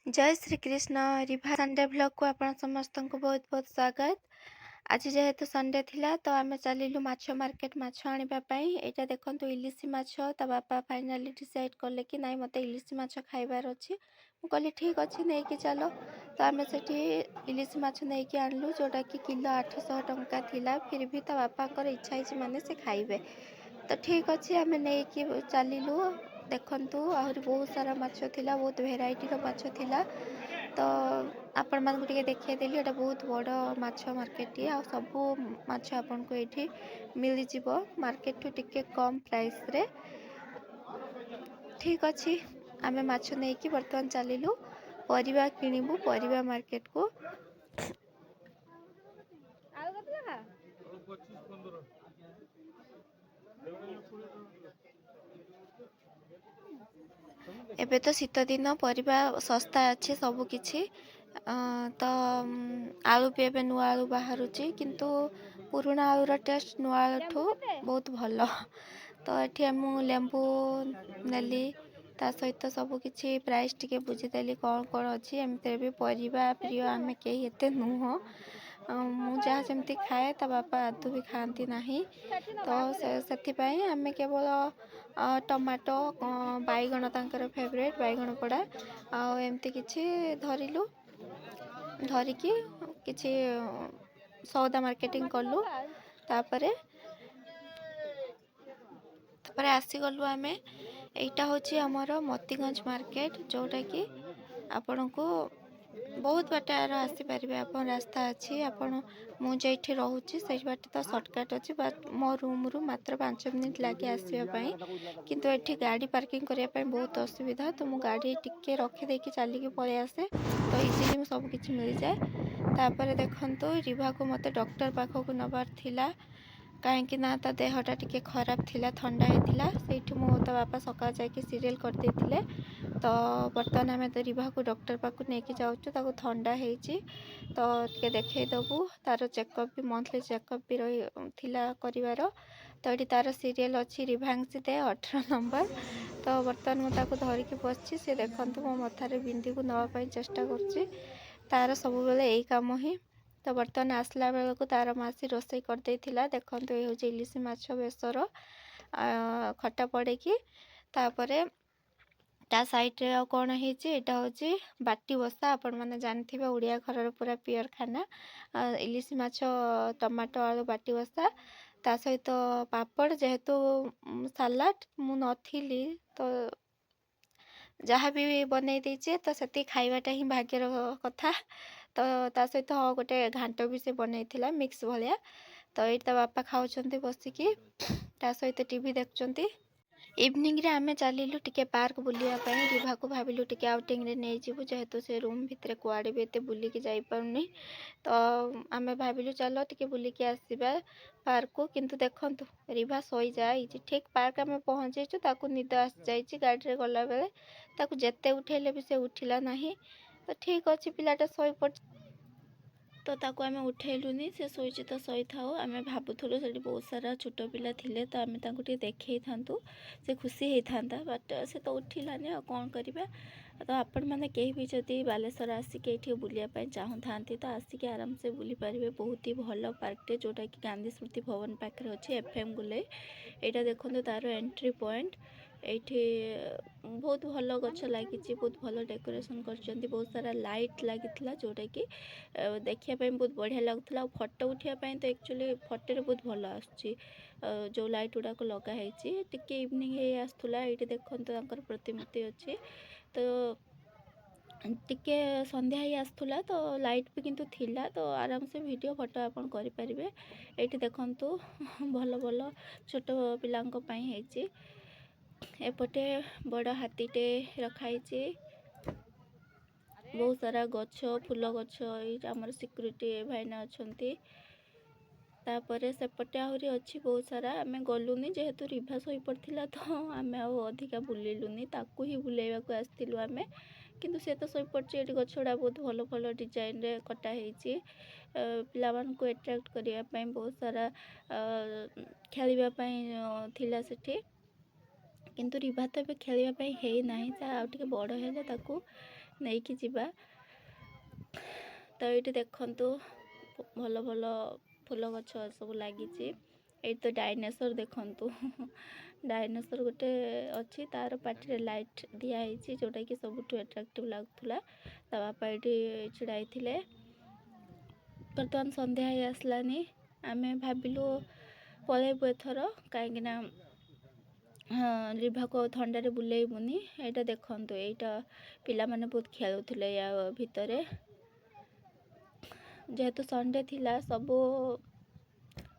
जय Shri Krishna Riva Sunday blog को आपण समस्त को बहुत बहुत स्वागत। आज जेहेतु संडे थिला तो आमे चलिलु माछ मार्केट माछ आनिबा पई। एटा देखंतु इलिसी माछ ता बापा फाइनली डिसाइड करले कि नाइ मते इलिसी माछ खाइबार अछि। मु कहली ठीक अछि नै कि चलो तो आमे सेठी इलिसी माछ नै कि आनलु जोटा कि किलो 800 टंका थिला। फिर भी ता बापा कर इच्छा हिची माने से खाइबे तो ठीक अछि आमे नै कि चलिलु। देखंतु आहुरी बहुत सारा माछ थिला, बहुत भेराइटी रो माछ थिला। तो आपण मानकु टिके देखिए देली एटा बहुत बड़ माछ मार्केट आ सबु माछ आपन को एठी मिली जिवो मार्केट टू टिके कम प्राइस रे। ठीक अछि आमे माछ नै कि वर्तमान चलिलु परिबा किनिबु परिबा मार्केट को। एबे तो शीत दिन परिबा सस्ता अच्छे सबु किछि। तो आलू भी एबे नुआ आलू बाहरुची किंतु पुराना आलूर टेस्ट नुआ आलू ठू बहुत भल। तो एठी मु लेंबू नेली ता सहित सबु किछि प्राइस टिके बुझिदेली कौन कौन अच्छी। एमती भी परिबा प्रिय आमे केही एते नुह। मु जहाँ जमती खाए ता बापा आदु भी खाती नाही। तो से आमे केवल टमाटो बैगण तांकर फेवरेट बैगण पड़ा एमती किछि धरिलु। धरिकी किछि सौदा मार्केटिंग कलु तापरे आसी गलु आमे। एटा होची हमर मोतीगंज मार्केट जोटा कि आपण को बहुत बाटार आसी पारिबे। आपण रास्ता अछि आपण मु जेठी रहूची से बाट तो शॉर्टकट अछि बट मो रूम रु मात्र 5 मिनिट लागे आसीबा पई। किंतु एठी गाड़ी पार्किंग करिया पई बहुत असुविधा तो मु गाड़ी टिके रखी देकी चली के पळे आसे तो इजीली सब किछ मिल जाए। तापरे देखंतु रिभा को मते डॉक्टर पाखो को नबार थिला कहीं ना ता देहटा टिके खराब थिला ठंडा हेतिला सेठी मो ता बापा सकाळ जाके सीरियल कर देथिले। तो बर्तमान आमे तो रिभा को डॉक्टर पाखु नेकी जाउछु ताको ठंडा हेची तो टिके देखै दबु तार चेकअप भी मंथली चेकअप भी रही थिला करिवार। तो एठी तार सीरियल अछि रिभांसी दे 18 नंबर। तो बर्तमान मु ताको धरि के बसछि से देखंतु मो मथारे बिंदी को नवा पई चेष्टा करछि तार सब बेले एई काम ही। तो बर्तमान आसला बेल को तार मासी रोसई कर देथिला। देखंतु ए होची इलिसी माछ बेसर खट्टा पड़े कि तापरे ता साइड रे कौन हेची एटा होची बाटी बसा। आपण माने जानथिबे उड़िया घर पूरा पियर खाना इलिसी माछ टमाटो आलू बाटी बसा ता सहित पापड़ जेहेतु सलाड मु नथिली तो जहाँ भी बनै देचे तो सेती खाइबाटा ही भाग्यर कथा। तो ता सहित गोटे घांट भी से बनैथिला मिक्स भलिया। तो एटा बापा खाउछंती बसिकी ता सहित टीवी देखचंती। इवनिंग रे आमे चलिलु टिके पार्क बुलिया पई। रिभा को भाबिलु टिके आउटिंग रे नै जिवु जेहेतु से रूम भितरे कुआडे भी एते बुली के जाई पाउनी। तो आमे भाबिलु चलो टिके बुली के आसीबा पार्क को। किंतु देखंतु रिभा सोई जाईची ठीक पार्क आमे पहुंचेछु ताकू निद आस जाईची गाड़ी रे गला बेले ताकू जेते उठेले भी से उठिला नाही। तो ठीक अछि पिलाटा सोई पड़ तो ताकू आमे उठेलुनी से सोईची तो सोई थाओ। आमे भाबुथुलु सेठी बहुत सारा छोटो पिला थिले तो आमे ताकू टिके देखै थांतु से खुशी हेई थांता बट से तो उठिलानी आ कोन करिबा। तो आपण माने केही भी जदी बालेश्वर आसी के एठी बुलिया पई चाहू थांती तो आसी के आराम से बुली परिबे। बहुत ही भलो पार्क टे जोटा कि गांधी स्मृति भवन पाखरे अछि एफएम गुले। एटा देखंतु तारो एंट्री पॉइंट एठी बहुत भलो गछ लागिची बहुत भलो डेकोरेशन करचंती। बहुत सारा लाइट लागितला जोटा कि देखिया पई बहुत बढ़िया लागुतला। फोटो उठिया पई तो एक्चुअली फोटो रे बहुत भलो आछी जो लाइट उडा को लगा हेची। टिके इवनिंग हे आस्तुला एठी देखंतु तांकर प्रतिमूर्ति अछि तो टिके संध्या ही आस्तुला तो लाइट भी किंतु थिला तो आराम से वीडियो फोटो आपण करि परिबे। एठी देखंतु भलो भलो छोटो पिलांको पई हेची। एपटे बड़ हाथीटे रखाइची बहुत सारा गछ फूल गछ हमर सिक्युरिटी भाईना अछंती। तापरे सेपटे आहुरी अछि बहुत सारा आमे गलुनी जेहेतु रिभा सोई पड़थिला तो आमे आ अधिका बुलिलुनी ताकू ही बुलेवा को आस्थिलु आमे। किंतु से तो सोई पड़ची एठी गछडा बहुत भलो भलो डिजाइन रे कटा हेची पिला मान को अट्रैक्ट करिया पई बहुत सारा खेलिबा पई थिला सेठी। କିନ୍ତୁ ରିଭା ତ ଏବେ ଖେଳିବା ପାଇଁ ହେଇନାହିଁ, ଯାହା ଆଉ ଟିକେ ବଡ଼ ହେଲେ ତାକୁ ନେଇକି ଯିବା। ତ ଏଇଠି ଦେଖନ୍ତୁ ଭଲ ଭଲ ଫୁଲ ଗଛ ସବୁ ଲାଗିଛି। ଏଇଠି ତ ଡାଇନୋସର ଦେଖନ୍ତୁ ଡାଇନୋସର ଗୋଟେ ଅଛି, ତାର ପାଟିରେ ଲାଇଟ୍ ଦିଆହେଇଛି ଯେଉଁଟାକି ସବୁଠୁ ଆଟ୍ରାକ୍ଟିଭ୍ ଲାଗୁଥିଲା। ତା ବାପା ଏଇଠି ଛିଡ଼ା ହେଇଥିଲେ। ବର୍ତ୍ତମାନ ସନ୍ଧ୍ୟା ହେଇ ଆସିଲାନି, ଆମେ ଭାବିଲୁ ପଳେଇବୁ ଏଥର, କାହିଁକିନା ରିଭାକୁ ଆଉ ଥଣ୍ଡାରେ ବୁଲେଇବୁନି। ଏଇଟା ଦେଖନ୍ତୁ, ଏଇଟା ପିଲାମାନେ ବହୁତ ଖେଳୁଥିଲେ ୟା ଭିତରେ। ଯେହେତୁ ସଣ୍ଡେ ଥିଲା, ସବୁ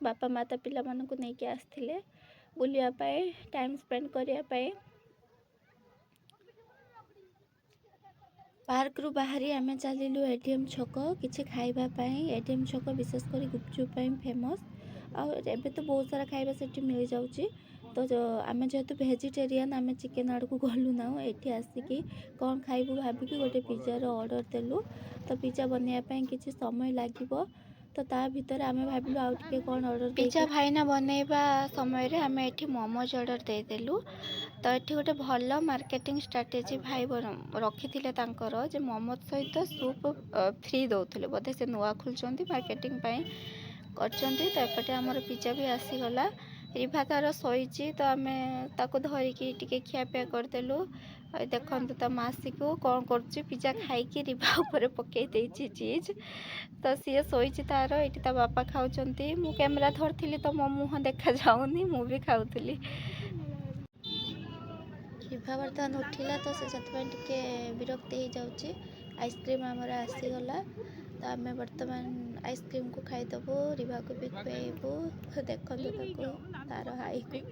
ବାପା ମାତା ପିଲାମାନଙ୍କୁ ନେଇକି ଆସିଥିଲେ ବୁଲିବା ପାଇଁ, ଟାଇମ୍ ସ୍ପେଣ୍ଡ କରିବା ପାଇଁ। ପାର୍କରୁ ବାହାରି ଆମେ ଚାଲିଲୁ ଏଟିଏମ୍ ଛକ କିଛି ଖାଇବା ପାଇଁ। ଏଟିଏମ୍ ଛକ ବିଶେଷ କରି ଗୁପଚୁପ ପାଇଁ ଫେମସ୍, ଆଉ ଏବେ ତ ବହୁତ ସାରା ଖାଇବା ସେଠି ମିଳିଯାଉଛି। ତ ଆମେ ଯେହେତୁ ଭେଜିଟେରିଆନ୍, ଆମେ ଚିକେନ୍ ଆଡ଼କୁ ଗଲୁ ନାହୁଁ। ଏଠି ଆସିକି କ'ଣ ଖାଇବୁ ଭାବିକି ଗୋଟେ ପିଜାର ଅର୍ଡ଼ର ଦେଲୁ। ତ ପିଜା ବନେଇବା ପାଇଁ କିଛି ସମୟ ଲାଗିବ, ତ ତା ଭିତରେ ଆମେ ଭାବିଲୁ ଆଉ ଟିକେ କ'ଣ ଅର୍ଡ଼ର ପିଜା ଦେଇକି ଭାଇନା ବନେଇବା ସମୟରେ ଆମେ ଏଠି ମୋମୋଜ ଅର୍ଡ଼ର ଦେଇଦେଲୁ। ତ ଏଠି ଗୋଟେ ଭଲ ମାର୍କେଟିଂ ଷ୍ଟ୍ରାଟେଜି ଭାଇ ରଖିଥିଲେ ତାଙ୍କର, ଯେ ମୋମୋଜ ସହିତ ସୁପ୍ ଫ୍ରି ଦେଉଥିଲେ। ବୋଧେ ସେ ନୂଆ ଖୋଲୁଛନ୍ତି, ମାର୍କେଟିଂ ପାଇଁ କରିଛନ୍ତି। ତ ଏପଟେ ଆମର ପିଜା ବି ଆସିଗଲା। ରିଭା ତାର ଶୋଇଛି, ତ ଆମେ ତାକୁ ଧରିକି ଟିକେ ଖିଆପିଆ କରିଦେଲୁ। ଦେଖନ୍ତୁ ତା ମାସିକୁ କ'ଣ କରୁଛି, ପିଜା ଖାଇକି ରିଭା ଉପରେ ପକେଇ ଦେଇଛି ଚିଜ୍। ତ ସିଏ ଶୋଇଛି ତାର, ଏଇଠି ତା ବାପା ଖାଉଛନ୍ତି। ମୁଁ କ୍ୟାମେରା ଧରିଥିଲି ତ ମୋ ମୁହଁ ଦେଖାଯାଉନି, ମୁଁ ବି ଖାଉଥିଲି। ରିଭା ବର୍ତ୍ତମାନ ଉଠିଲା, ତ ସେ ସେଥିପାଇଁ ଟିକେ ବିରକ୍ତି ହେଇଯାଉଛି। ଆଇସ୍କ୍ରିମ୍ ଆମର ଆସିଗଲା, ତ ଆମେ ବର୍ତ୍ତମାନ ଆଇସ୍କ୍ରିମ୍କୁ ଖାଇଦେବୁ, ରିଭାକୁ ବି ଖୁଆଇବୁ। ଦେଖନ୍ତୁ ତାକୁ, ତାର ହାଇକୁ।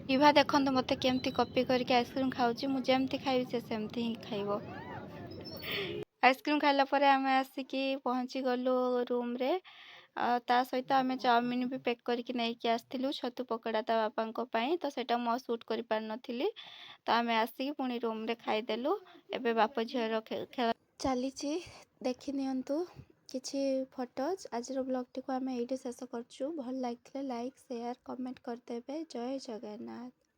ରିଭା ଦେଖନ୍ତୁ ମୋତେ କେମିତି କପି କରିକି ଆଇସ୍କ୍ରିମ୍ ଖାଉଛି। ମୁଁ ଯେମିତି ଖାଇବି ସେ ସେମିତି ହିଁ ଖାଇବ। ଆଇସ୍କ୍ରିମ୍ ଖାଇଲା ପରେ ଆମେ ଆସିକି ପହଞ୍ଚିଗଲୁ ରୁମ୍ରେ। ତା ସହିତ ଆମେ ଚାଉମିନ୍ ବି ପ୍ୟାକ୍ କରିକି ନେଇକି ଆସିଥିଲୁ, ଛତୁ ପକୋଡ଼ା ତା ବାପାଙ୍କ ପାଇଁ। ତ ସେଇଟା ମୁଁ ସୁଟ୍ କରିପାରିନଥିଲି, ତ ଆମେ ଆସିକି ପୁଣି ରୁମ୍ରେ ଖାଇଦେଲୁ। ଏବେ ବାପ ଝିଅର ଖେଳ ଚାଲିଛି, ଦେଖିନିଅନ୍ତୁ କିଛି ଫଟୋଜ୍। ଆଜିର ବ୍ଲଗ୍ଟିକୁ ଆମେ ଏଇଠି ଶେଷ କରୁଛୁ। ଭଲ ଲାଗିଥିଲେ ଲାଇକ୍, ସେୟାର, କମେଣ୍ଟ କରିଦେବେ। ଜୟ ଜଗନ୍ନାଥ।